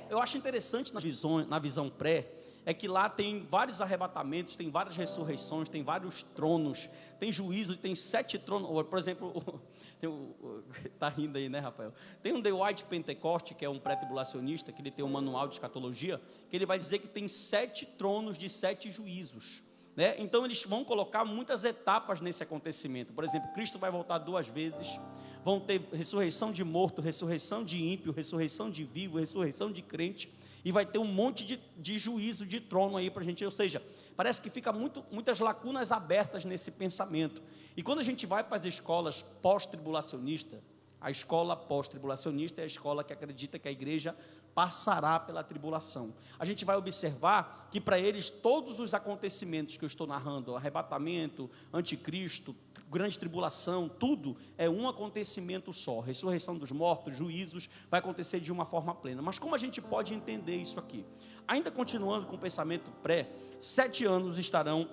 Eu acho interessante na visão pré, é que lá tem vários arrebatamentos, tem várias ressurreições, tem vários tronos, tem juízo, tem 7 tronos. Por exemplo, tá rindo aí, né, Rafael? Tem um The White Pentecost, que é um pré-tribulacionista, que ele tem um manual de escatologia, que ele vai dizer que tem 7 tronos de 7 juízos, né? Então eles vão colocar muitas etapas nesse acontecimento. Por exemplo, Cristo vai voltar 2 vezes, vão ter ressurreição de morto, ressurreição de ímpio, ressurreição de vivo, ressurreição de crente, e vai ter um monte de juízo, de trono aí para a gente. Ou seja, parece que fica muitas lacunas abertas nesse pensamento. E quando a gente vai para as escolas pós-tribulacionistas, a escola pós-tribulacionista é a escola que acredita que a igreja passará pela tribulação. A gente vai observar que para eles todos os acontecimentos que eu estou narrando, arrebatamento, anticristo, grande tribulação, tudo é um acontecimento só. Ressurreição dos mortos, juízos, vai acontecer de uma forma plena. Mas como a gente pode entender isso aqui? Ainda continuando com o pensamento pré, 7 anos estarão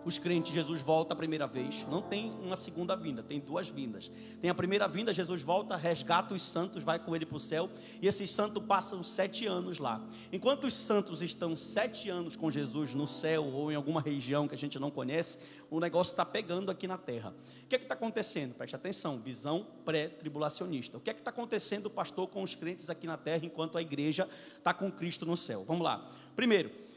os crentes. Jesus volta a primeira vez, não tem uma segunda vinda, tem 2 vindas. Tem a primeira vinda, Jesus volta, resgata os santos, vai com ele para o céu, e esses santos passam 7 anos lá. Enquanto os santos estão 7 anos com Jesus no céu, ou em alguma região que a gente não conhece, o negócio está pegando aqui na terra. O que é que está acontecendo? Preste atenção, visão pré-tribulacionista. O que é que está acontecendo, pastor, com os crentes aqui na terra, enquanto a igreja está com Cristo no céu? Vamos lá. Primeiro,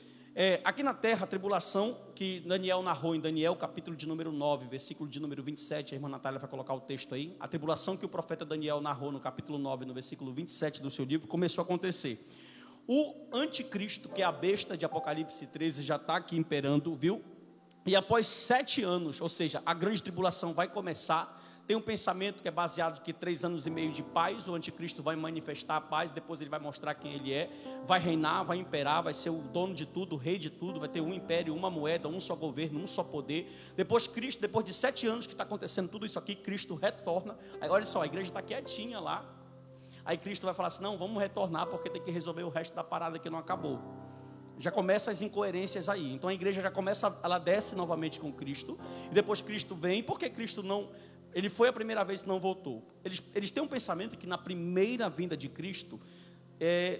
aqui na terra, a tribulação que Daniel narrou em Daniel, capítulo de número 9, versículo de número 27, a irmã Natália vai colocar o texto aí. A tribulação que o profeta Daniel narrou no capítulo 9, no versículo 27 do seu livro, começou a acontecer. O anticristo, que é a besta de Apocalipse 13, já está aqui imperando, viu? E após 7 anos, ou seja, a grande tribulação vai começar. Tem um pensamento que é baseado que 3 anos e meio de paz, o anticristo vai manifestar a paz, depois ele vai mostrar quem ele é, vai reinar, vai imperar, vai ser o dono de tudo, o rei de tudo, vai ter um império, uma moeda, um só governo, um só poder. Depois Cristo, depois de 7 anos que está acontecendo tudo isso aqui, Cristo retorna. Aí olha só, a igreja está quietinha lá, aí Cristo vai falar assim, não, vamos retornar porque tem que resolver o resto da parada que não acabou. Já começa as incoerências aí. Então a igreja já começa, ela desce novamente com Cristo, e depois Cristo vem. Por que Cristo não... Ele foi a primeira vez e não voltou? Eles têm um pensamento que na primeira vinda de Cristo,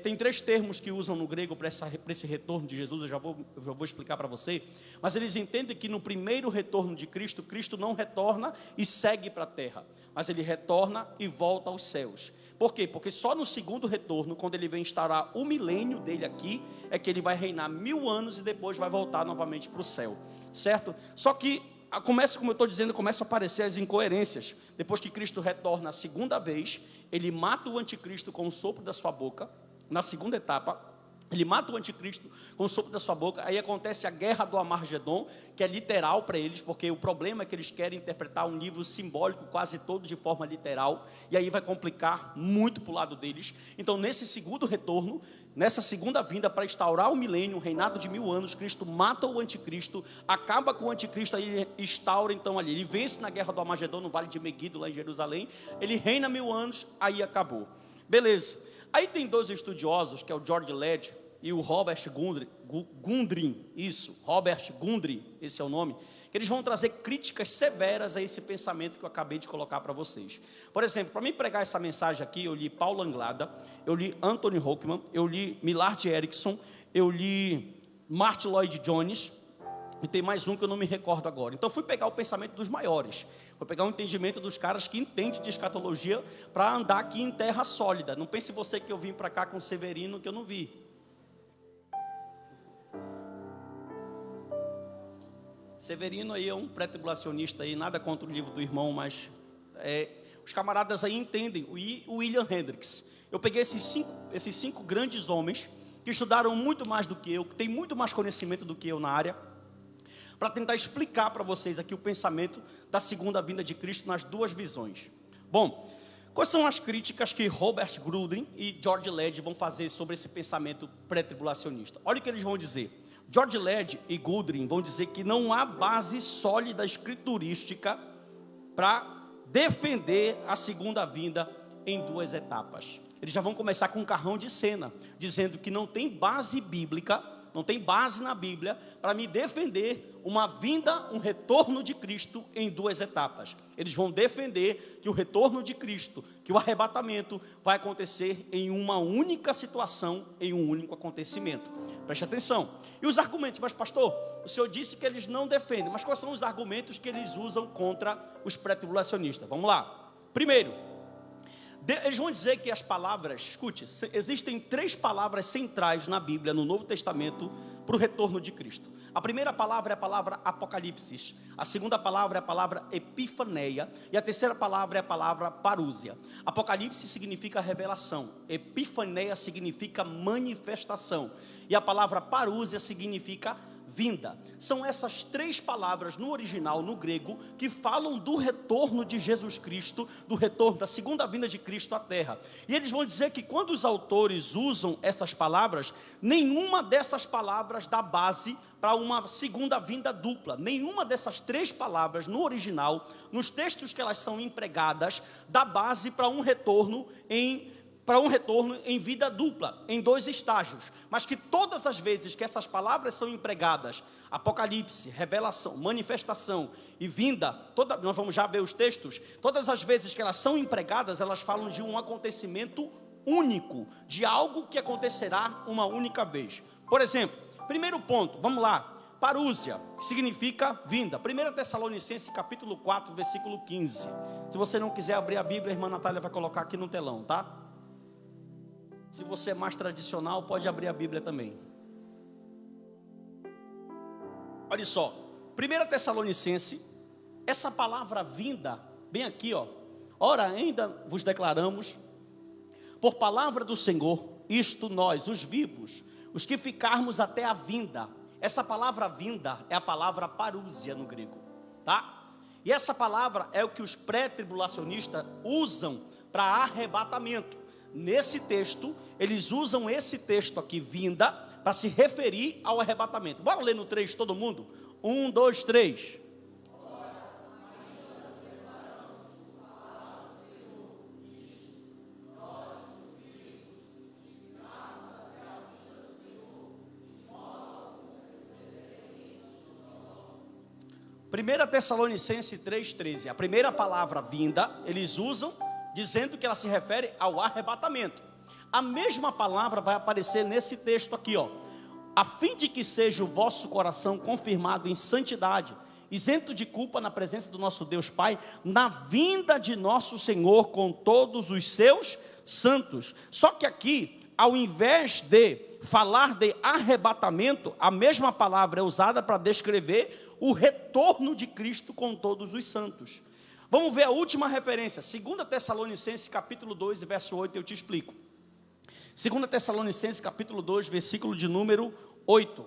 tem 3 termos que usam no grego para esse retorno de Jesus, eu já vou explicar para você, mas eles entendem que no primeiro retorno de Cristo, Cristo não retorna e segue para a terra, mas ele retorna e volta aos céus. Por quê? Porque só no segundo retorno, quando ele vem instaurar o milênio dele aqui, é que ele vai reinar 1000 anos e depois vai voltar novamente para o céu, certo? Só que como eu estou dizendo, começam a aparecer as incoerências. Depois que Cristo retorna a segunda vez, ele mata o anticristo com o sopro da sua boca. Na segunda etapa, ele mata o anticristo com o sopro da sua boca. Aí acontece a guerra do Amargedon, que é literal para eles, porque o problema é que eles querem interpretar um livro simbólico quase todo de forma literal, e aí vai complicar muito para o lado deles. Então nesse segundo retorno, nessa segunda vinda para instaurar o milênio, o reinado de 1000 anos, Cristo mata o anticristo, acaba com o anticristo, aí ele instaura então ali, ele vence na guerra do Amargedon, no vale de Meguido, lá em Jerusalém, ele reina 1000 anos, aí acabou. Beleza. Aí tem 2 estudiosos, que é o George Led e o Robert Gundry, Robert Gundry, esse é o nome, que eles vão trazer críticas severas a esse pensamento que eu acabei de colocar para vocês. Por exemplo, para mim pregar essa mensagem aqui, eu li Paulo Anglada, eu li Anthony Hockman, eu li Millard Erickson, eu li Martin Lloyd Jones, e tem mais um que eu não me recordo agora. Então fui pegar o pensamento dos maiores, fui pegar o entendimento dos caras que entendem de escatologia para andar aqui em terra sólida. Não pense você que eu vim para cá com Severino que eu não vi. Severino aí é um pré-tribulacionista aí, nada contra o livro do irmão, mas os camaradas aí entendem. O William Hendricks. Eu peguei esses cinco grandes homens que estudaram muito mais do que eu, que têm muito mais conhecimento do que eu na área, para tentar explicar para vocês aqui o pensamento da segunda vinda de Cristo nas 2 visões. Bom, quais são as críticas que Robert Gundry e George Led vão fazer sobre esse pensamento pré-tribulacionista? Olha o que eles vão dizer. George Led e Gundry vão dizer que não há base sólida escriturística para defender a segunda vinda em 2 etapas. Eles já vão começar com um carrão de cena, dizendo que não tem base bíblica não tem base na Bíblia para me defender uma vinda, um retorno de Cristo em duas etapas. Eles vão defender que o retorno de Cristo, que o arrebatamento vai acontecer em uma única situação, em um único acontecimento. Preste atenção. E os argumentos, mas pastor, o senhor disse que eles não defendem, mas quais são os argumentos que eles usam contra os pré-tribulacionistas? Vamos lá. Primeiro, eles vão dizer que as palavras, escute, existem 3 palavras centrais na Bíblia, no Novo Testamento, para o retorno de Cristo. A primeira palavra é a palavra Apocalipse, a segunda palavra é a palavra Epifaneia, e a terceira palavra é a palavra Parúsia. Apocalipse significa revelação, Epifaneia significa manifestação, e a palavra Parúsia significa vinda. São essas 3 palavras no original, no grego, que falam do retorno de Jesus Cristo, do retorno da segunda vinda de Cristo à terra. E eles vão dizer que quando os autores usam essas palavras, nenhuma dessas palavras dá base para uma segunda vinda dupla. Nenhuma dessas 3 palavras no original, nos textos que elas são empregadas, dá base para um retorno em vida dupla, em 2 estágios, mas que todas as vezes que essas palavras são empregadas, Apocalipse, revelação, manifestação e vinda, nós vamos já ver os textos, todas as vezes que elas são empregadas, elas falam de um acontecimento único, de algo que acontecerá uma única vez. Por exemplo, primeiro ponto, vamos lá, Parúsia, que significa vinda. 1 Tessalonicenses capítulo 4, versículo 15. Se você não quiser abrir a Bíblia, a irmã Natália vai colocar aqui no telão, tá? Se você é mais tradicional, pode abrir a Bíblia também. Olha só, 1 Tessalonicenses, essa palavra vinda, bem aqui, ó. Ora, ainda vos declaramos, por palavra do Senhor, isto nós, os vivos, os que ficarmos até a vinda. Essa palavra vinda é a palavra parúsia no grego, tá? E essa palavra é o que os pré-tribulacionistas usam para arrebatamento. Nesse texto, eles usam esse texto aqui, vinda, para se referir ao arrebatamento. Bora ler no 3 todo mundo? 1, 2, 3. Primeira Tessalonicenses 3,13. A primeira palavra vinda, eles usam dizendo que ela se refere ao arrebatamento. A mesma palavra vai aparecer nesse texto aqui, ó. A fim de que seja o vosso coração confirmado em santidade, isento de culpa na presença do nosso Deus Pai, na vinda de nosso Senhor com todos os seus santos. Só que aqui, ao invés de falar de arrebatamento, a mesma palavra é usada para descrever o retorno de Cristo com todos os santos. Vamos ver a última referência, 2 Tessalonicenses capítulo 2, verso 8, eu te explico. 2 Tessalonicenses capítulo 2, versículo de número 8.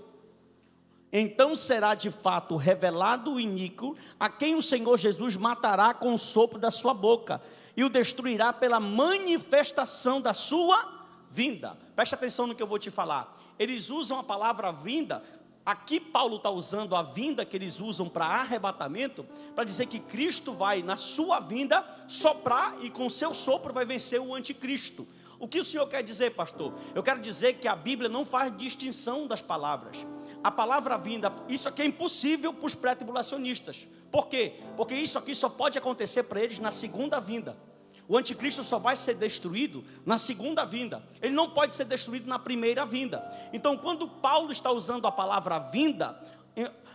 Então será de fato revelado o iníquo, a quem o Senhor Jesus matará com o sopro da sua boca, e o destruirá pela manifestação da sua vinda. Preste atenção no que eu vou te falar. Eles usam a palavra vinda. Aqui Paulo está usando a vinda que eles usam para arrebatamento, para dizer que Cristo vai na sua vinda soprar e com seu sopro vai vencer o anticristo. O que o senhor quer dizer, pastor? Eu quero dizer que a Bíblia não faz distinção das palavras. A palavra vinda, isso aqui é impossível para os pré-tribulacionistas. Por quê? Porque isso aqui só pode acontecer para eles na segunda vinda. O anticristo só vai ser destruído na segunda vinda. Ele não pode ser destruído na primeira vinda. Então, quando Paulo está usando a palavra vinda,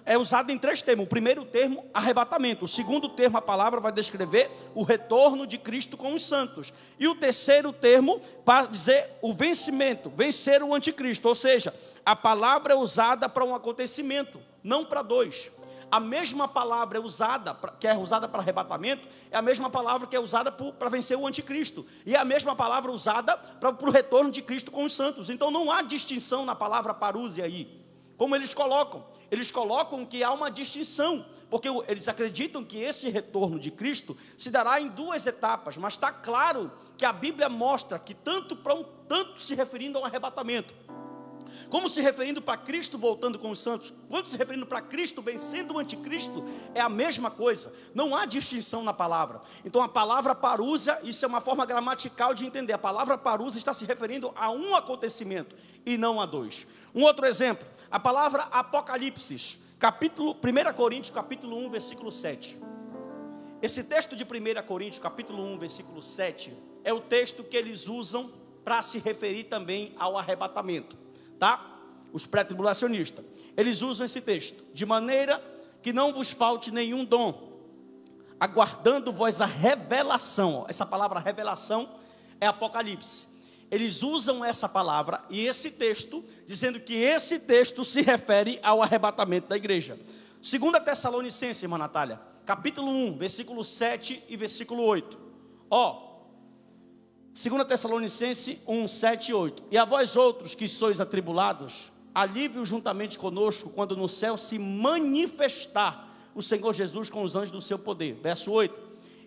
é usado em 3 termos. O primeiro termo, arrebatamento. O segundo termo, a palavra vai descrever o retorno de Cristo com os santos. E o terceiro termo, para dizer o vencimento, vencer o anticristo. Ou seja, a palavra é usada para um acontecimento, não para 2. A mesma palavra que é usada para arrebatamento, é a mesma palavra que é usada para vencer o anticristo. E é a mesma palavra usada para o retorno de Cristo com os santos. Então não há distinção na palavra parúsia aí. Como eles colocam? Eles colocam que há uma distinção, porque eles acreditam que esse retorno de Cristo se dará em 2 etapas. Mas está claro que a Bíblia mostra que tanto se referindo ao arrebatamento, Como se referindo para Cristo voltando com os santos, quanto se referindo para Cristo vencendo o anticristo, é a mesma coisa. Não há distinção na palavra. Então a palavra parúzia, isso é uma forma gramatical de entender. A palavra parúzia está se referindo a um acontecimento e não a dois. Um outro exemplo, a palavra Apocalipse, 1 Coríntios capítulo 1, versículo 7. Esse texto de 1 Coríntios capítulo 1, versículo 7, é o texto que eles usam para se referir também ao arrebatamento. Tá? Os pré-tribulacionistas, eles usam esse texto, de maneira que não vos falte nenhum dom, aguardando vós a revelação. Essa palavra revelação é Apocalipse. Eles usam essa palavra e esse texto, dizendo que esse texto se refere ao arrebatamento da igreja. 2 Tessalonicenses, irmã Natália, capítulo 1, versículo 7 e versículo 8. 2 Tessalonicenses 1, 7 e 8. E a vós outros que sois atribulados, alívio juntamente conosco, quando no céu se manifestar o Senhor Jesus com os anjos do seu poder. Verso 8.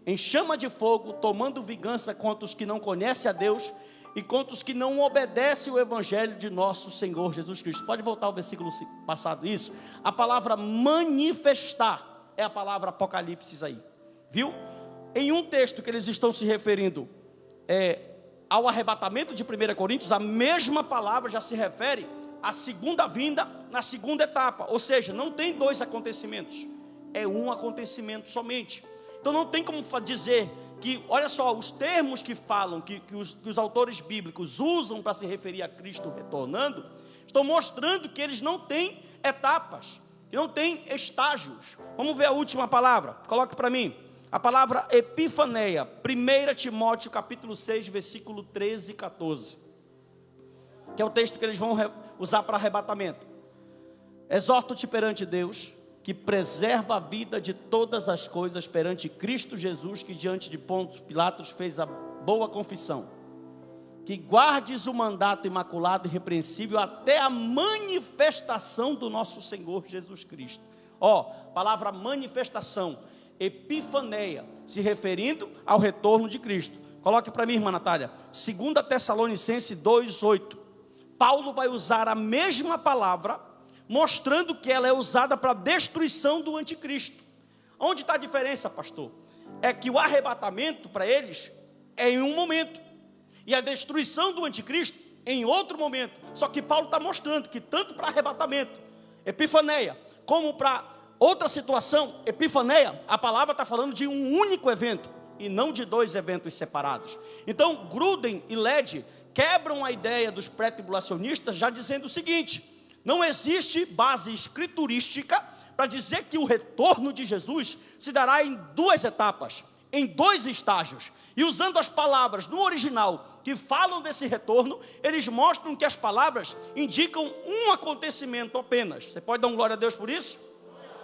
Em chama de fogo, tomando vingança contra os que não conhecem a Deus e contra os que não obedecem o evangelho de nosso Senhor Jesus Cristo. Pode voltar ao versículo passado, isso. A palavra manifestar é a palavra Apocalipse aí. Viu? Em um texto que eles estão se referindo ao arrebatamento de 1 Coríntios, a mesma palavra já se refere à segunda vinda na segunda etapa, ou seja, não tem dois acontecimentos, é um acontecimento somente. Então não tem como dizer que, olha só, os termos que falam, que os autores bíblicos usam para se referir a Cristo retornando, estão mostrando que eles não têm etapas, que não têm estágios. Vamos ver a última palavra, coloque para mim. A palavra epifaneia, 1 Timóteo capítulo 6, versículo 13 e 14. Que é o texto que eles vão usar para arrebatamento. Exorto-te perante Deus, que preserva a vida de todas as coisas perante Cristo Jesus, que diante de Pôncio Pilatos fez a boa confissão. Que guardes o mandato imaculado e irrepreensível até a manifestação do nosso Senhor Jesus Cristo. Palavra manifestação. Epifaneia, se referindo ao retorno de Cristo. Coloque para mim, irmã Natália, 2 Tessalonicenses 2:8. Paulo vai usar a mesma palavra, mostrando que ela é usada para a destruição do anticristo. Onde está a diferença, pastor? É que o arrebatamento para eles é em um momento, e a destruição do anticristo em outro momento. Só que Paulo está mostrando que tanto para arrebatamento, epifaneia, como para outra situação, epifaneia, a palavra está falando de um único evento e não de dois eventos separados. Então, Gruden e Led quebram a ideia dos pré-tribulacionistas já dizendo o seguinte: não existe base escriturística para dizer que o retorno de Jesus se dará em duas etapas, em dois estágios. E usando as palavras no original que falam desse retorno, eles mostram que as palavras indicam um acontecimento apenas. Você pode dar um glória a Deus por isso?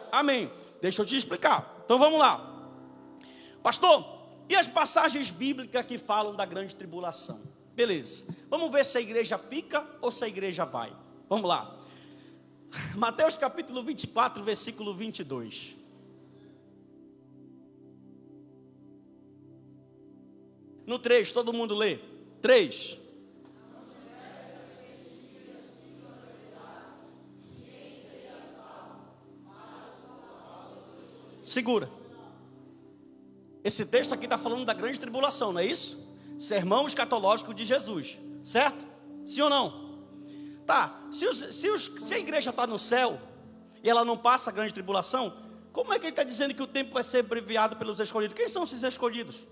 Amém. Deixa eu te explicar. Então vamos lá. Pastor, e as passagens bíblicas que falam da grande tribulação? Beleza. Vamos ver se a igreja fica ou se a igreja vai. Vamos lá. Mateus capítulo 24, versículo 22. No 3, todo mundo lê. 3. Segura. Esse texto aqui está falando da grande tribulação, não é isso? Sermão escatológico de Jesus, certo? Sim ou não? Tá, se a igreja está no céu e ela não passa a grande tribulação, como é que ele está dizendo que o tempo vai ser abreviado pelos escolhidos? Quem são esses escolhidos?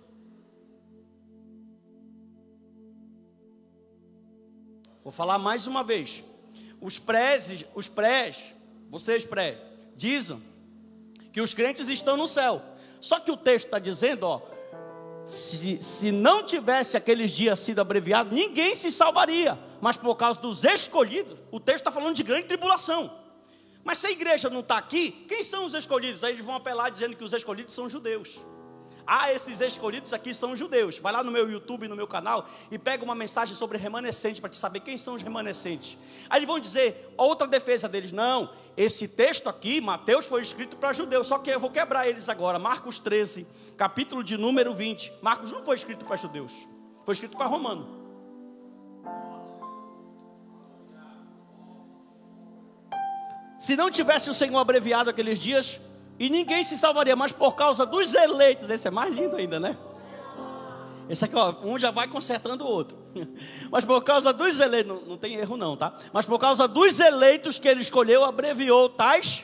Vou falar mais uma vez. Vocês dizem que os crentes estão no céu. Só que o texto está dizendo, se não tivesse aqueles dias sido abreviados, ninguém se salvaria. Mas por causa dos escolhidos, o texto está falando de grande tribulação. Mas se a igreja não está aqui, quem são os escolhidos? Aí eles vão apelar dizendo que os escolhidos são judeus. Esses escolhidos aqui são judeus. Vai lá no meu YouTube, no meu canal, e pega uma mensagem sobre remanescente, para te saber quem são os remanescentes. Aí eles vão dizer, outra defesa deles, não, esse texto aqui, Mateus, foi escrito para judeus, só que eu vou quebrar eles agora. Marcos 13, capítulo de número 20. Marcos não foi escrito para judeus, foi escrito para romano. Se não tivesse o Senhor abreviado aqueles dias, e ninguém se salvaria, mas por causa dos eleitos. Esse é mais lindo ainda, né? Esse aqui, ó, um já vai consertando o outro. Mas por causa dos eleitos, não tem erro não, tá? Mas por causa dos eleitos que ele escolheu, abreviou tais.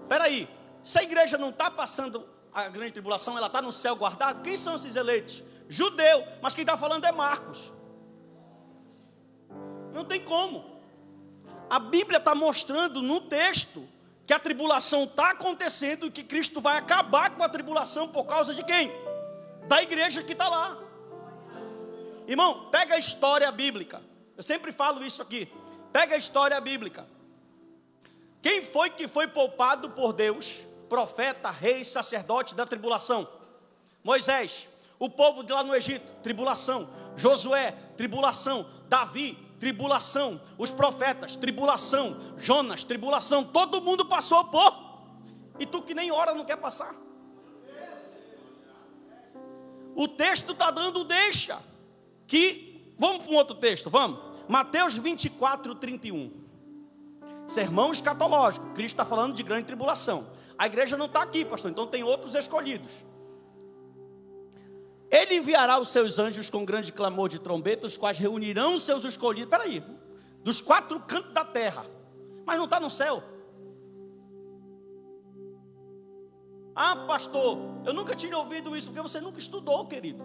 Peraí, se a igreja não está passando a grande tribulação, ela está no céu guardada, quem são esses eleitos? Judeu, mas quem está falando é Marcos. Não tem como. A Bíblia está mostrando no texto que a tribulação está acontecendo e que Cristo vai acabar com a tribulação por causa de quem? Da igreja que está lá. Irmão, pega a história bíblica. Eu sempre falo isso aqui. Pega a história bíblica. Quem foi que foi poupado por Deus? Profeta, rei, sacerdote da tribulação. Moisés. O povo de lá no Egito, tribulação. Josué, tribulação. Davi, tribulação. Os profetas, tribulação. Jonas, tribulação. Todo mundo passou por. E tu que nem ora não quer passar. O texto está dando deixa. Vamos para um outro texto, vamos. Mateus 24, 31. Sermão escatológico. Cristo está falando de grande tribulação. A igreja não está aqui, pastor, então tem outros escolhidos. Ele enviará os seus anjos com grande clamor de trombeta, os quais reunirão os seus escolhidos. Peraí, dos 4 cantos da terra. Mas não está no céu. Ah, pastor, eu nunca tinha ouvido isso, porque você nunca estudou, querido.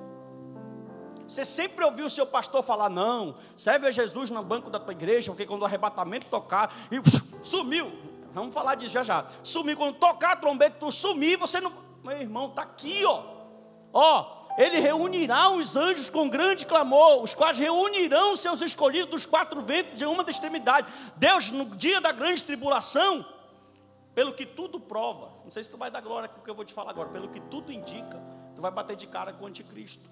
Você sempre ouviu o seu pastor falar, não, serve a Jesus no banco da tua igreja, porque quando o arrebatamento tocar, e sumiu, vamos falar disso já, sumiu, quando tocar a trombeta, tu sumir, você não, meu irmão, está aqui, ele reunirá os anjos com grande clamor, os quais reunirão seus escolhidos dos 4 ventos de uma da extremidade. Deus, no dia da grande tribulação, pelo que tudo prova, não sei se tu vai dar glória com o que eu vou te falar agora, pelo que tudo indica, tu vai bater de cara com o anticristo.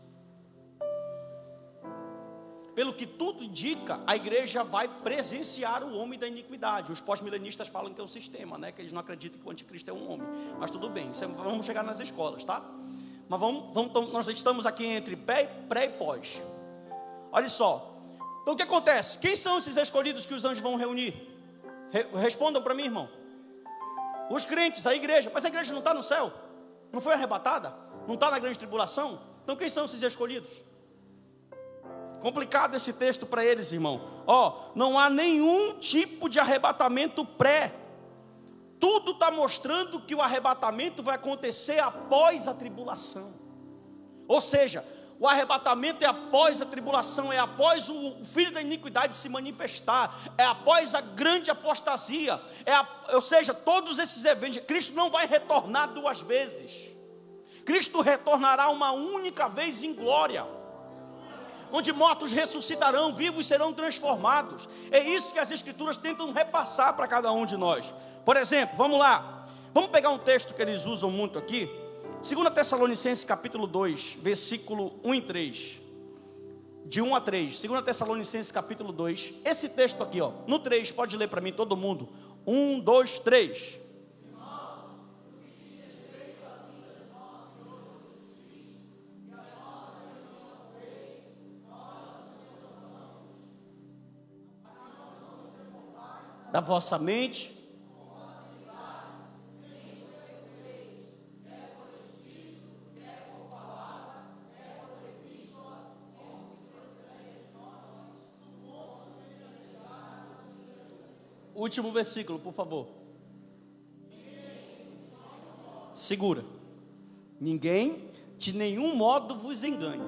Pelo que tudo indica, a igreja vai presenciar o homem da iniquidade. Os pós-milenistas falam que é um sistema, né? Que eles não acreditam que o anticristo é um homem. Mas tudo bem, vamos chegar nas escolas, tá? Mas nós estamos aqui entre pré e pós. Olha só. Então o que acontece? Quem são esses escolhidos que os anjos vão reunir? Respondam para mim, irmão. Os crentes, a igreja. Mas a igreja não está no céu? Não foi arrebatada? Não está na grande tribulação? Então quem são esses escolhidos? Complicado esse texto para eles, irmão. Não há nenhum tipo de arrebatamento pré. Tudo está mostrando que o arrebatamento vai acontecer após a tribulação. Ou seja, o arrebatamento é após a tribulação, é após o filho da iniquidade se manifestar, é após a grande apostasia, ou seja, todos esses eventos. Cristo não vai retornar 2 vezes. Cristo retornará uma única vez em glória, onde mortos ressuscitarão, vivos serão transformados. É isso que as escrituras tentam repassar para cada um de nós. Por exemplo, vamos lá, vamos pegar um texto que eles usam muito aqui, 2 Tessalonicenses capítulo 2, versículo 1 e 3, de 1 a 3, 2 Tessalonicenses capítulo 2, esse texto aqui, no 3, pode ler para mim todo mundo, 1, 2, 3, da vossa mente, último versículo, por favor. Segura. Ninguém de nenhum modo vos engane.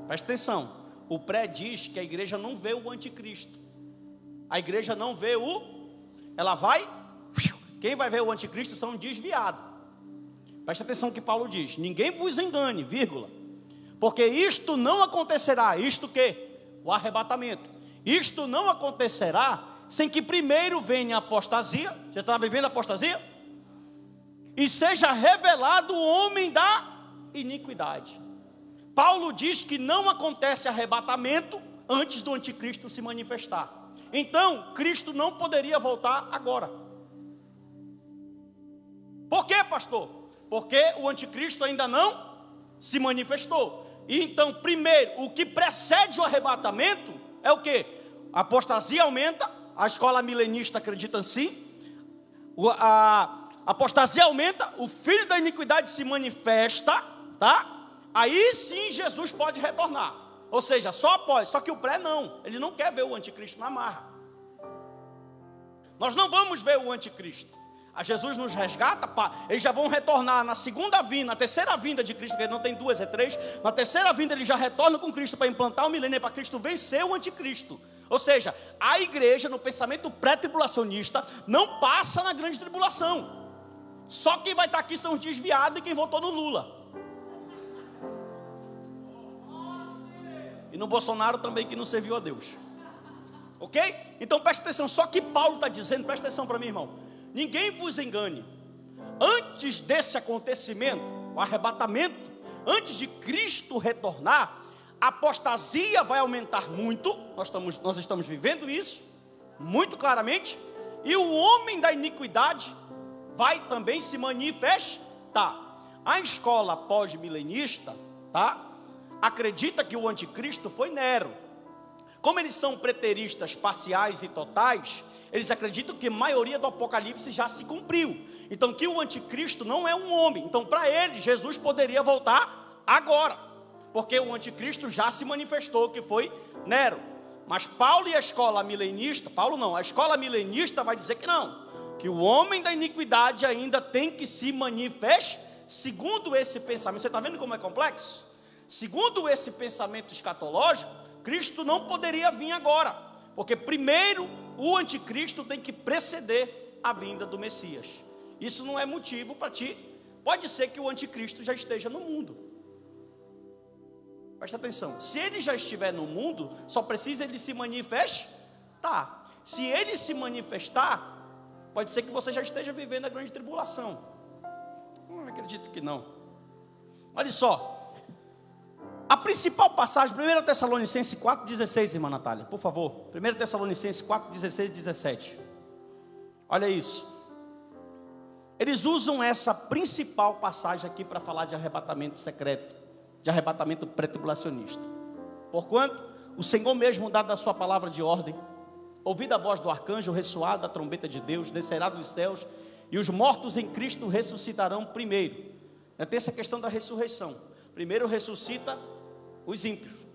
Presta atenção. O pré diz que a igreja não vê o anticristo. A igreja não vê ela vai, quem vai ver o anticristo são desviados. Presta atenção que Paulo diz, ninguém vos engane, vírgula, porque isto não acontecerá, isto que? O arrebatamento, isto não acontecerá, sem que primeiro venha a apostasia, você está vivendo a apostasia? E seja revelado o homem da iniquidade. Paulo diz que não acontece arrebatamento antes do anticristo se manifestar. Então, Cristo não poderia voltar agora. Por quê, pastor? Porque o anticristo ainda não se manifestou. E então, primeiro, o que precede o arrebatamento é o quê? A apostasia aumenta, a escola milenista acredita assim, a apostasia aumenta, o filho da iniquidade se manifesta, tá? Aí sim Jesus pode retornar. Ou seja, só após, só que o pré não. Ele não quer ver o anticristo na marra. Nós não vamos ver o anticristo. A Jesus nos resgata, eles já vão retornar na segunda vinda, na terceira vinda de Cristo, porque não tem duas, é três. Na terceira vinda ele já retorna com Cristo para implantar o milênio, para Cristo vencer o anticristo. Ou seja, a igreja no pensamento pré-tribulacionista não passa na grande tribulação. Só quem vai estar aqui são os desviados e quem votou no Lula. E no Bolsonaro também, que não serviu a Deus. Ok? Então presta atenção, só que Paulo está dizendo, presta atenção para mim, irmão. Ninguém vos engane. Antes desse acontecimento, o arrebatamento, antes de Cristo retornar, a apostasia vai aumentar muito. Nós estamos vivendo isso muito claramente. E o homem da iniquidade vai também se manifestar. A escola pós-milenista, tá? Acredita que o anticristo foi Nero. Como eles são preteristas parciais e totais, eles acreditam que a maioria do Apocalipse já se cumpriu. Então que o anticristo não é um homem. Então para eles Jesus poderia voltar agora, porque o anticristo já se manifestou, que foi Nero. Mas Paulo e a escola milenista, a escola milenista vai dizer que não, que o homem da iniquidade ainda tem que se manifestar. Segundo esse pensamento, você está vendo como é complexo? Segundo esse pensamento escatológico, Cristo não poderia vir agora, porque primeiro o anticristo tem que preceder a vinda do Messias. Isso não é motivo para ti. Pode ser que o anticristo já esteja no mundo. Presta atenção, se ele já estiver no mundo, só precisa ele se manifestar. Se ele se manifestar, pode ser que você já esteja vivendo a grande tribulação. Acredito que não. Olha só, a principal passagem, 1 Tessalonicenses 4,16, irmã Natália, por favor. 1 Tessalonicenses 4,16 e 17. Olha isso. Eles usam essa principal passagem aqui para falar de arrebatamento secreto, de arrebatamento pré-tribulacionista. Porquanto, o Senhor mesmo, dado a sua palavra de ordem, ouvida a voz do arcanjo, ressoada a trombeta de Deus, descerá dos céus, e os mortos em Cristo ressuscitarão primeiro. Tem essa questão da ressurreição. Primeiro ressuscita os ímpios,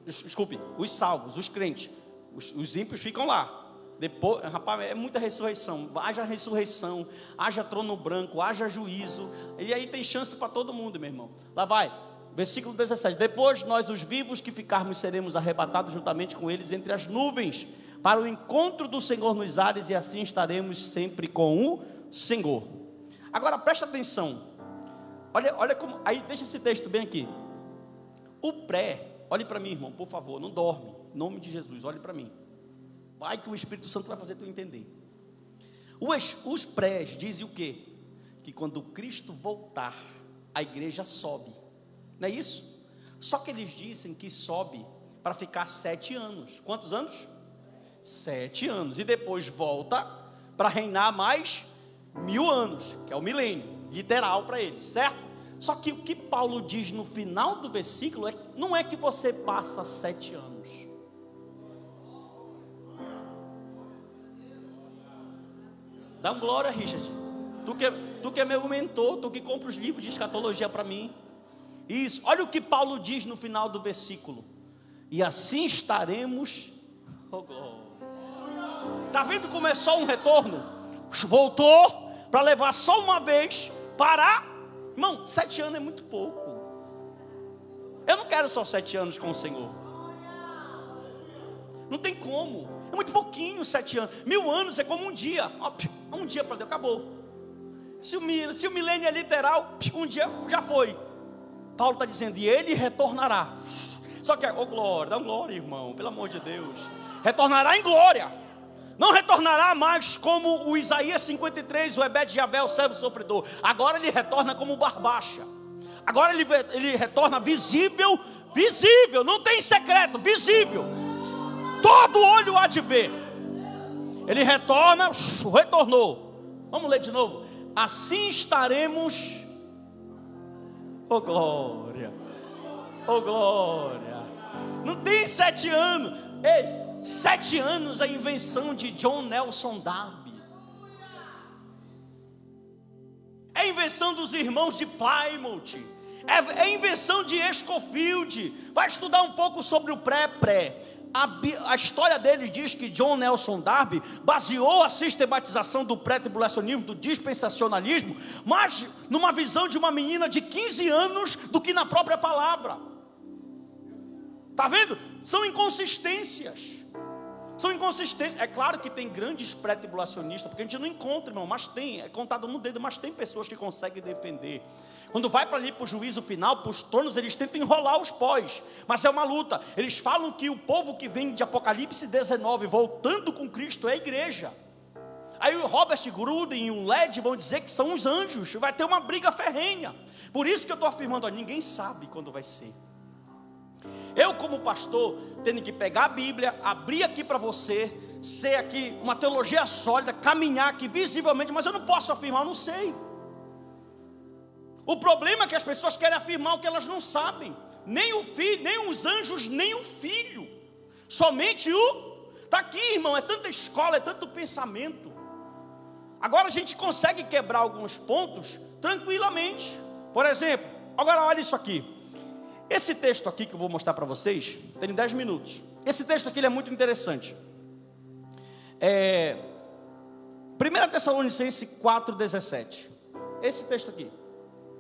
os salvos, os crentes. Os ímpios ficam lá. Depois, rapaz, é muita ressurreição. Ressurreição, haja trono branco, haja juízo. E aí tem chance para todo mundo, meu irmão. Lá vai, versículo 17. Depois nós, os vivos que ficarmos, seremos arrebatados juntamente com eles entre as nuvens, para o encontro do Senhor nos ares, e assim estaremos sempre com o Senhor. Agora presta atenção. Olha como. Aí deixa esse texto bem aqui. O pré. Olhe para mim, irmão, por favor, não dorme. Em nome de Jesus, olhe para mim. Vai que o Espírito Santo vai fazer tu entender. Os prés dizem o quê? Que quando Cristo voltar, a igreja sobe. Não é isso? Só que eles dizem que sobe para ficar 7 anos. Quantos anos? 7 anos. E depois volta para reinar mais 1000 anos, que é o milênio, literal para eles, certo? Só que o que Paulo diz no final do versículo não é que você passa 7 anos. Dá um glória, Richard. Tu que é meu mentor, tu que compra os livros de escatologia para mim. Isso, olha o que Paulo diz no final do versículo. E assim estaremos. Oh, glória. Está vendo como é só um retorno? Voltou para levar só uma vez para. Irmão, 7 anos é muito pouco. Eu não quero só 7 anos com o Senhor. Não tem como. É muito pouquinho 7 anos. 1000 anos é como um dia. Um dia para Deus, acabou. Se o milênio é literal, um dia já foi. Paulo está dizendo, e ele retornará. Só que, glória, dá glória, irmão, pelo amor de Deus. Retornará em glória. Não retornará mais como o Isaías 53, o Ebed-Jabé, o servo sofredor. Agora ele retorna como Barbacha. Agora ele retorna visível, não tem segredo, visível. Todo olho há de ver. Ele retornou. Vamos ler de novo. Assim estaremos. Oh glória. Oh glória. Não tem 7 anos. Ei, 7 anos a invenção de John Nelson Darby. invenção dos irmãos de Plymouth, é invenção de Schofield. Vai estudar um pouco sobre o pré-pré. A história deles diz que John Nelson Darby baseou a sistematização do pré-tribulacionismo, do dispensacionalismo, mas numa visão de uma menina de 15 anos do que na própria palavra. Está vendo? São inconsistências. É claro que tem grandes pré-tribulacionistas, porque a gente não encontra, irmão, mas tem, é contado no dedo, mas tem pessoas que conseguem defender. Quando vai para ali para o juízo final, para os tronos, eles tentam enrolar os pós, mas é uma luta. Eles falam que o povo que vem de Apocalipse 19, voltando com Cristo, é a igreja. Aí o Robert Gruden e o Led vão dizer que são os anjos, vai ter uma briga ferrenha. Por isso que eu estou afirmando, ninguém sabe quando vai ser. Eu, como pastor, tenho que pegar a Bíblia, abrir aqui para você, ser aqui uma teologia sólida, caminhar aqui visivelmente, mas eu não posso afirmar, eu não sei. O problema é que as pessoas querem afirmar o que elas não sabem. Nem o filho, nem os anjos, nem o filho. Somente o... Está aqui, irmão, é tanta escola, é tanto pensamento. Agora a gente consegue quebrar alguns pontos tranquilamente. Por exemplo, agora olha isso aqui. Esse texto aqui que eu vou mostrar para vocês, tem 10 minutos. Esse texto aqui ele é muito interessante. 1 Tessalonicenses 4,17. Esse texto aqui.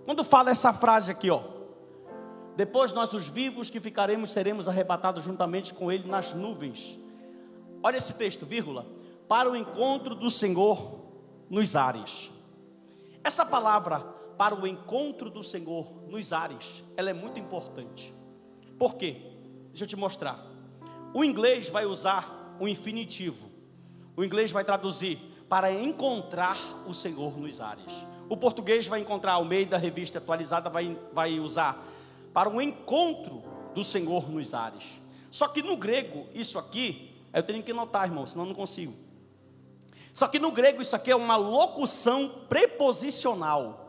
Quando fala essa frase aqui, ó. Depois nós os vivos que ficaremos, seremos arrebatados juntamente com ele nas nuvens. Olha esse texto, vírgula. Para o encontro do Senhor nos ares. Essa palavra, para o encontro do Senhor nos ares, ela é muito importante. Por quê? Deixa eu te mostrar. O inglês vai usar o infinitivo. O inglês vai traduzir para encontrar o Senhor nos ares. O português vai encontrar, Almeida, revista atualizada, vai usar para o encontro do Senhor nos ares. Só que no grego, isso aqui, eu tenho que notar, irmão, senão eu não consigo. Só que no grego isso aqui é uma locução preposicional.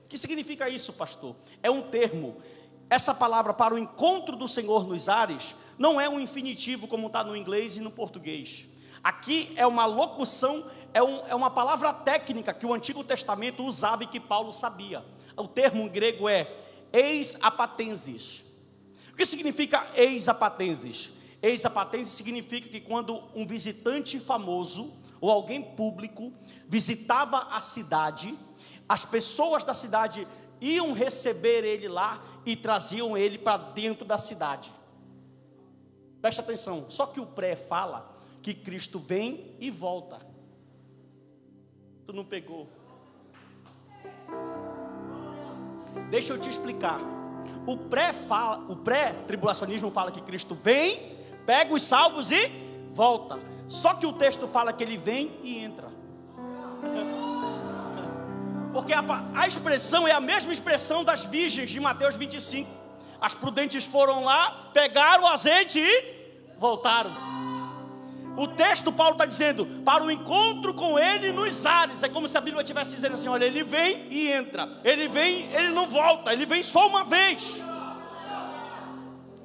O que significa isso, pastor? É um termo. Essa palavra para o encontro do Senhor nos ares não é um infinitivo como está no inglês e no português. Aqui é uma locução, é uma palavra técnica que o Antigo Testamento usava e que Paulo sabia. O termo em grego é eis apatensis. O que significa eis apatensis? Eis apatensis significa que quando um visitante famoso ou alguém público visitava a cidade, as pessoas da cidade iam receber ele lá e traziam ele para dentro da cidade. Presta atenção, só que o pré fala que Cristo vem e volta. Tu não pegou? Deixa eu te explicar. O pré-tribulacionismo fala que Cristo vem, pega os salvos e volta. Só que o texto fala que ele vem e entra. Porque a expressão é a mesma expressão das virgens de Mateus 25. As prudentes foram lá, pegaram o azeite e voltaram. O texto, Paulo está dizendo, para o encontro com ele nos ares. É como se a Bíblia estivesse dizendo assim, olha, ele vem e entra. Ele vem, ele não volta, ele vem só uma vez.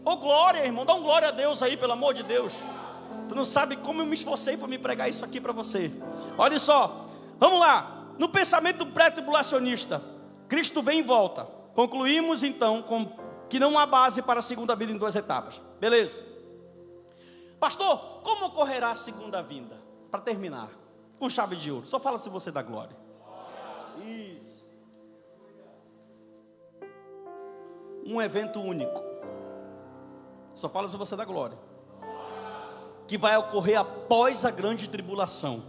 Ô glória, irmão, dá um glória a Deus aí, pelo amor de Deus. Tu não sabe como eu me esforcei para me pregar isso aqui para você. Olha só, vamos lá. No pensamento pré-tribulacionista, Cristo vem e volta. Concluímos então com que não há base para a segunda vinda em 2 etapas. Beleza. Pastor, como ocorrerá a segunda vinda? Para terminar, com chave de ouro. Só fala se você dá glória. Isso. Um evento único. Só fala se você dá glória. Que vai ocorrer após a grande tribulação.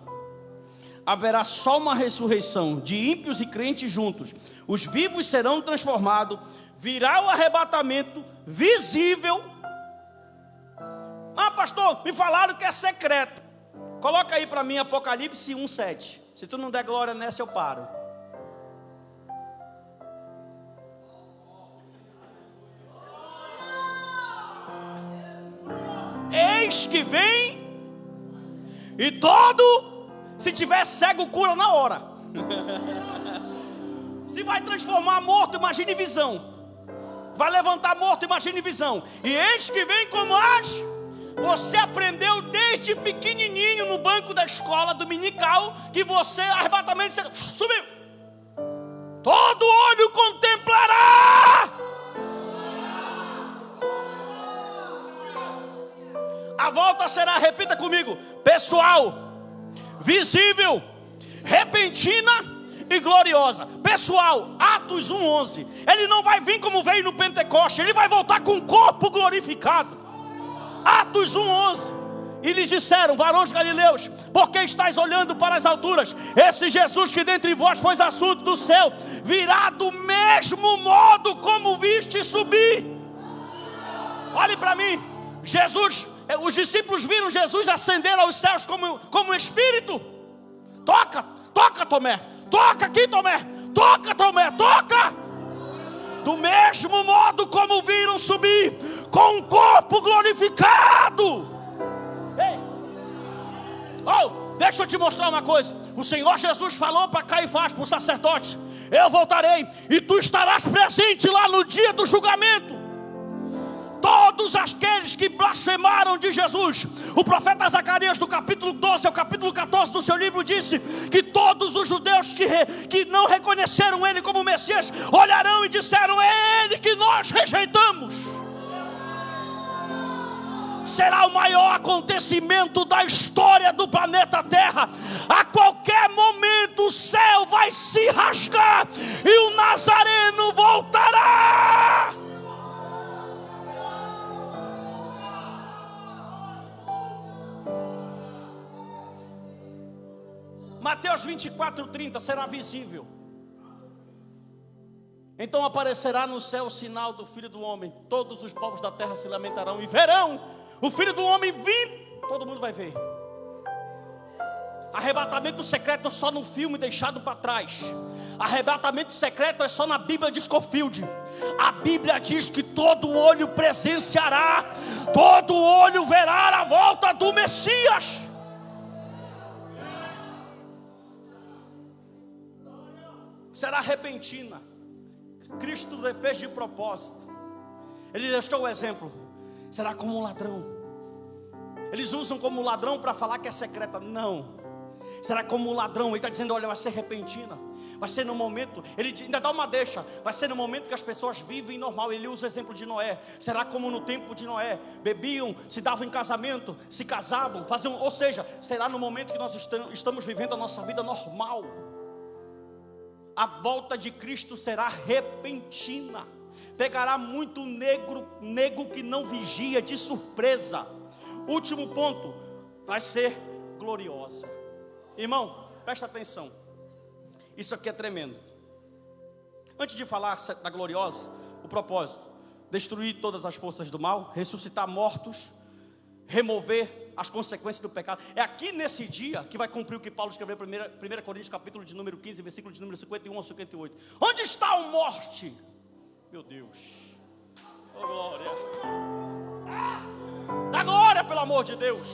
Haverá só uma ressurreição de ímpios e crentes juntos. Os vivos serão transformados. Virá o arrebatamento visível. Ah, pastor, me falaram que é secreto. Coloca aí para mim Apocalipse 1:7. Se tu não der glória nessa, eu paro. Eis que vem e todo, se tiver cego, cura na hora. Se vai transformar morto, imagine visão. Vai levantar morto, imagine visão. E eis que vem como as... Você aprendeu desde pequenininho no banco da escola dominical que você, arrebatamento, você subiu. todo olho contemplará. A volta será, repita comigo, pessoal, visível, repentina e gloriosa. Pessoal, Atos 1:11. Ele não vai vir como veio no Pentecoste, ele vai voltar com o corpo glorificado. Atos 1:11. E lhes disseram: varões galileus, por que estáis olhando para as alturas? Esse Jesus que dentre vós foi assunto do céu, virá do mesmo modo como viste subir. Olhe para mim, Jesus, os discípulos viram Jesus ascender aos céus como Espírito. Toca Tomé, toca aqui Tomé, toca Tomé, toca. Do mesmo modo como viram subir, com um corpo glorificado. Ei, deixa eu te mostrar uma coisa. O Senhor Jesus falou para Caifás, para o sacerdote: eu voltarei e tu estarás presente lá no dia do julgamento. Todos aqueles que blasfemaram de Jesus, o profeta Zacarias, do capítulo 12 ao capítulo 14 do seu livro, disse que todos os judeus que não reconheceram ele como Messias, olharão e disseram: é ele que nós rejeitamos. Será o maior acontecimento da história do planeta Terra. A qualquer momento o céu vai se rasgar e o Nazareno voltará. Mateus 24:30, será visível. Então aparecerá no céu o sinal do Filho do Homem. Todos os povos da terra se lamentarão e verão o Filho do Homem vir. Todo mundo vai ver. Arrebatamento secreto é só no filme deixado para trás. Arrebatamento secreto é só na Bíblia de Scofield. A Bíblia diz que todo olho presenciará, todo olho verá a volta do Messias. Será repentina. Cristo fez de propósito. Ele deixou o exemplo. Será como um ladrão. Eles usam como ladrão para falar que é secreta. Não. Será como um ladrão. Ele está dizendo: olha, vai ser repentina. Vai ser no momento. Ele ainda dá uma deixa. Vai ser no momento que as pessoas vivem normal. Ele usa o exemplo de Noé. Será como no tempo de Noé. Bebiam, se davam em casamento, se casavam, faziam. Ou seja, será no momento que nós estamos vivendo a nossa vida normal. A volta de Cristo será repentina. Pegará muito nego que não vigia, de surpresa. Último ponto, vai ser gloriosa. Irmão, presta atenção. Isso aqui é tremendo. Antes de falar da gloriosa, o propósito: destruir todas as forças do mal, ressuscitar mortos, remover as consequências do pecado. É aqui nesse dia que vai cumprir o que Paulo escreveu em 1 Coríntios capítulo de número 15, versículo de número 51 a 58. Onde está a morte? Meu Deus. Oh glória. Dá glória, pelo amor de Deus.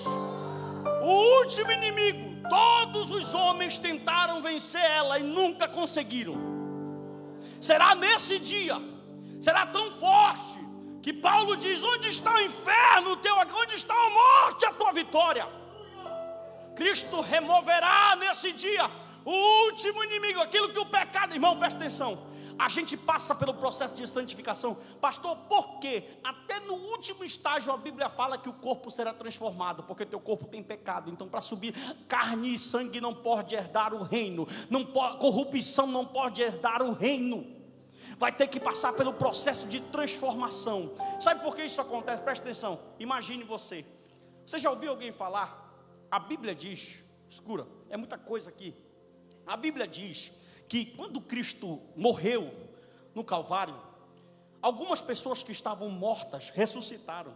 O último inimigo, todos os homens tentaram vencer ela e nunca conseguiram. Será nesse dia, será tão forte que Paulo diz: onde está o inferno teu? Onde está a morte, a tua vitória? Cristo removerá nesse dia o último inimigo, aquilo que o pecado. Irmão, presta atenção. A gente passa pelo processo de santificação. Pastor, por quê? Até no último estágio a Bíblia fala que o corpo será transformado, porque teu corpo tem pecado. Então, para subir, carne e sangue não pode herdar o reino. Corrupção não pode herdar o reino. Vai ter que passar pelo processo de transformação. Sabe por que isso acontece? Presta atenção. Imagine você. Você já ouviu alguém falar? A Bíblia diz, escura, é muita coisa aqui. A Bíblia diz que quando Cristo morreu no Calvário, algumas pessoas que estavam mortas ressuscitaram.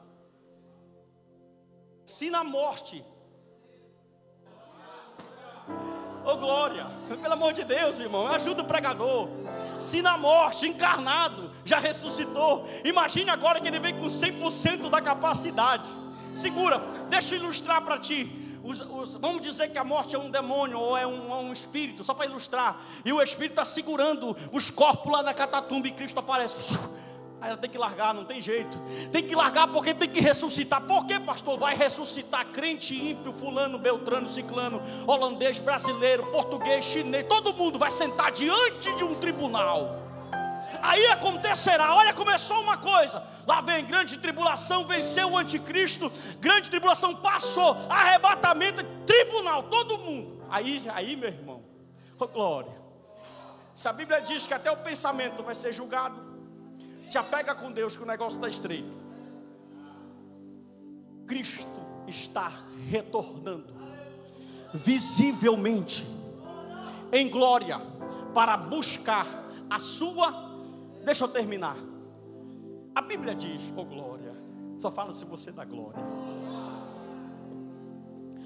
Se na morte, oh glória, pelo amor de Deus, irmão, ajuda o pregador. Se na morte, encarnado, já ressuscitou, imagine agora que ele vem com 100% da capacidade. Segura, deixa eu ilustrar para ti. Vamos dizer que a morte é um demônio ou é um espírito, só para ilustrar. E o espírito está segurando os corpos lá na catatumba e Cristo aparece. Aí ela tem que largar, não tem jeito. Tem que largar porque tem que ressuscitar. Por que, pastor? Vai ressuscitar crente, ímpio, fulano, beltrano, ciclano, holandês, brasileiro, português, chinês. Todo mundo vai sentar diante de um tribunal. Aí acontecerá, olha, começou uma coisa. Lá vem grande tribulação, venceu o anticristo. Grande tribulação passou, arrebatamento, tribunal, todo mundo. Aí meu irmão, oh glória. Se a Bíblia diz que até o pensamento vai ser julgado, te apega com Deus que o negócio está estreito. Cristo está retornando visivelmente em glória para buscar a sua. Deixa eu terminar. A Bíblia diz, oh glória, só fala se você dá glória.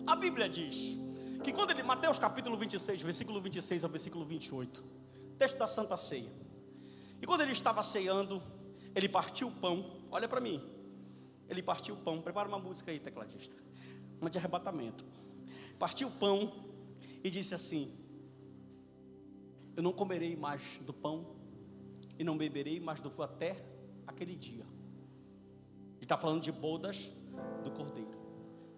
A Bíblia diz que quando ele, Mateus capítulo 26, versículo 26 ao versículo 28, texto da Santa Ceia. E quando ele estava ceando, ele partiu o pão, olha para mim. Ele partiu o pão, prepara uma música aí, tecladista. Uma de arrebatamento. Partiu o pão e disse assim: eu não comerei mais do pão e não beberei mais do vinho até aquele dia. Ele está falando de bodas do Cordeiro.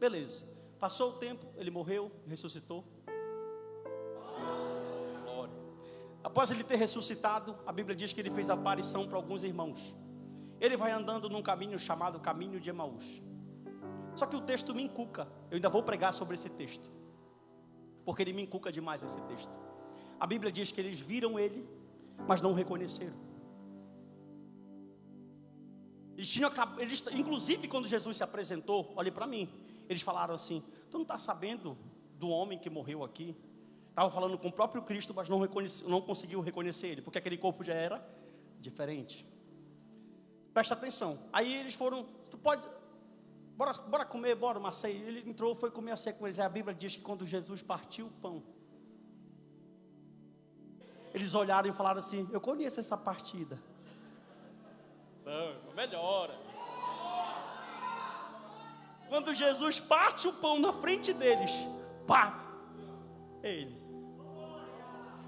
Beleza, passou o tempo, ele morreu, ressuscitou. Glória. Após ele ter ressuscitado, a Bíblia diz que ele fez aparição para alguns irmãos. Ele vai andando num caminho chamado caminho de Emaús. Só que o texto me encuca. Eu ainda vou pregar sobre esse texto, porque ele me encuca demais esse texto. A Bíblia diz que eles viram ele, mas não o reconheceram. Eles, inclusive quando Jesus se apresentou, olhe para mim, eles falaram assim: tu não está sabendo do homem que morreu aqui? Estavam falando com o próprio Cristo, mas não conseguiu reconhecer ele, porque aquele corpo já era diferente. Presta atenção. Aí eles foram, tu pode, bora comer, bora uma ceia. Ele entrou, foi comer a ceia com eles. Aí a Bíblia diz que quando Jesus partiu o pão, eles olharam e falaram assim: eu conheço essa partida. Não, melhora. Quando Jesus parte o pão na frente deles, pá, ele.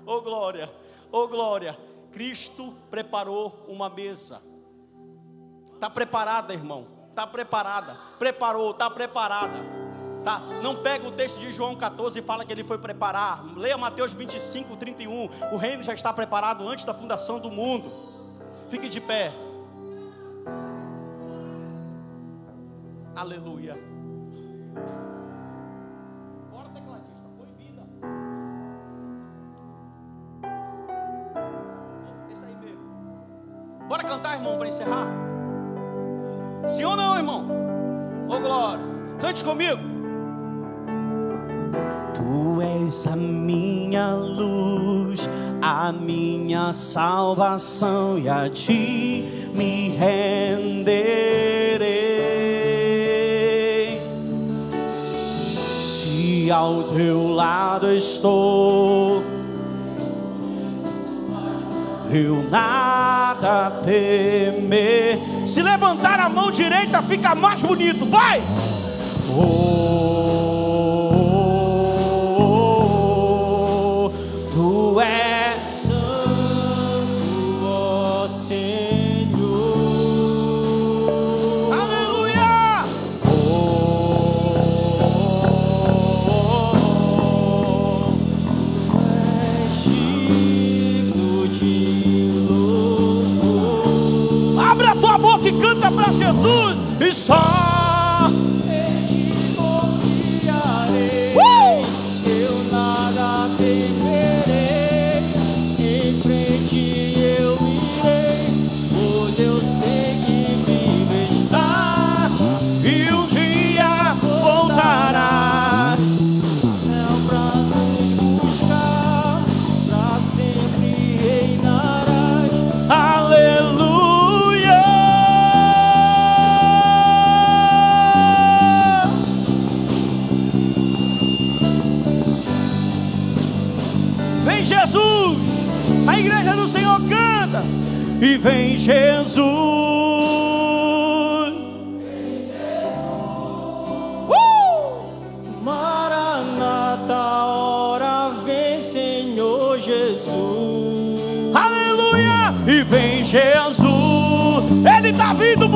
Oh glória, oh glória. Cristo preparou uma mesa. Está preparada, irmão? Está preparada. Preparou, está preparada. Tá? Não pega o texto de João 14 e fala que ele foi preparar. Leia Mateus 25, 31. O reino já está preparado antes da fundação do mundo. Fique de pé. Aleluia. Bora, tecladista, põe vida. Esse aí mesmo. Bora cantar, irmão, para encerrar. Sim ou não, irmão? Ô glória. Cante comigo. Tu és a minha luz, a minha salvação, e a ti me renderei. Se ao teu lado estou, eu nada temer. Se levantar a mão direita fica mais bonito, vai! Tu és santo, ó Senhor. Aleluia! És digno de louvor. Abre a tua boca e canta para Jesus. E só e vem Jesus. Maranata, hora vem, Senhor Jesus. Aleluia! E vem Jesus.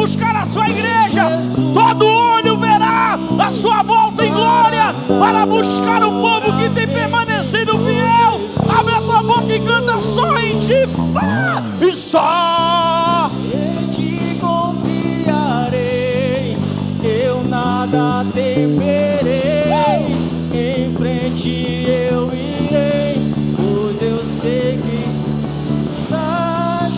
buscar a sua igreja. Todo olho verá a sua volta em glória para buscar o povo que tem permanecido fiel. Abre a tua boca e canta só em ti. E só Em ti confiarei, eu nada temerei. Em frente eu irei, pois eu sei que estás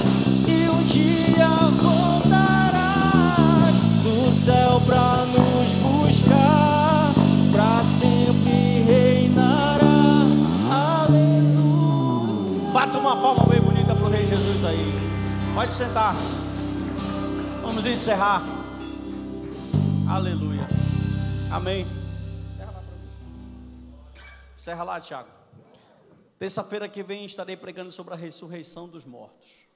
e um dia voltarás do céu pra nos buscar, pra sempre reinará. Aleluia. bata uma palma bem bonita para o Rei Jesus aí. Pode sentar. Vamos encerrar. Aleluia. Amém. Encerra lá, Tiago. Terça-feira que vem estarei pregando sobre a ressurreição dos mortos.